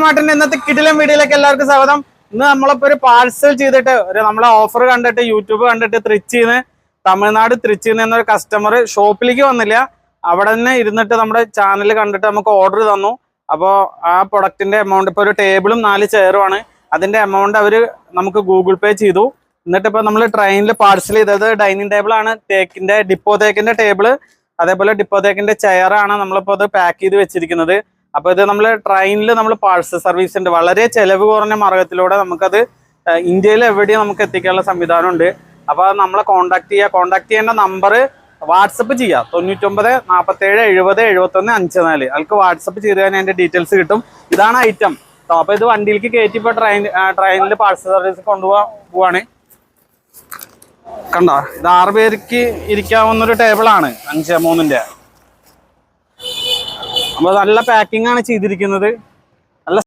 മാർട്ടിന്റെ ഇന്നത്തെ കിടിലൻ വീഡിയോയിലേക്ക് എല്ലാവർക്കും സ്വാഗതം. ഇന്ന് നമ്മളിപ്പോ ഒരു പാഴ്സൽ ചെയ്തിട്ട് നമ്മളെ ഓഫർ കണ്ടിട്ട് യൂട്യൂബ് കണ്ടിട്ട് തൃച്ചിന്ന് തമിഴ്നാട് തൃച്ചിന്ന് എന്നൊരു കസ്റ്റമർ ഷോപ്പിലേക്ക് വന്നില്ല, അവിടെ തന്നെ ഇരുന്നിട്ട് നമ്മുടെ ചാനൽ കണ്ടിട്ട് നമുക്ക് ഓർഡർ തന്നു. അപ്പോൾ ആ പ്രൊഡക്റ്റിന്റെ എമൗണ്ട് ഇപ്പോൾ ഒരു ടേബിളും 4 ചെയറുമാണ്, അതിന്റെ എമൗണ്ട് അവർ നമുക്ക് ഗൂഗിൾ പേ ചെയ്തു. എന്നിട്ട് ഇപ്പോൾ നമ്മൾ ട്രെയിനിൽ പാഴ്സൽ ചെയ്തത് ഡൈനിങ് ടേബിൾ ആണ്, തേക്കിന്റെ ഡിപ്പോ തേക്കിന്റെ ടേബിള്, അതേപോലെ ഡിപ്പോ തേക്കിന്റെ ചെയറാണ് നമ്മളിപ്പോൾ അത് പാക്ക് ചെയ്ത് വെച്ചിരിക്കുന്നത്. അപ്പോൾ ഇത് നമ്മൾ ട്രെയിനിൽ നമ്മൾ പാഴ്സൽ സർവീസ് ഉണ്ട്, വളരെ ചെലവ് കുറഞ്ഞ മാർഗത്തിലൂടെ നമുക്കത് ഇന്ത്യയിൽ എവിടെയും നമുക്ക് എത്തിക്കാനുള്ള സംവിധാനം ഉണ്ട്. അപ്പോൾ നമ്മളെ കോൺടാക്ട് ചെയ്യേണ്ട നമ്പർ വാട്സപ്പ് ചെയ്യാം, 99 47 70 71 54. അതിൽക്ക് വാട്സപ്പ് ചെയ്ത് കഴിഞ്ഞാൽ അതിന്റെ ഡീറ്റെയിൽസ് കിട്ടും. ഇതാണ് ഐറ്റം. അപ്പോൾ ഇത് വണ്ടിയിലേക്ക് കയറ്റി ഇപ്പോൾ ട്രെയിനിൽ പാഴ്സൽ സർവീസ് പോവാണ്. കണ്ടോ, ഇത് 6 പേർക്ക് ഇരിക്കാവുന്നൊരു ടേബിളാണ് 5x3. അപ്പോൾ നല്ല പാക്കിംഗ് ആണ് ചെയ്തിരിക്കുന്നത്.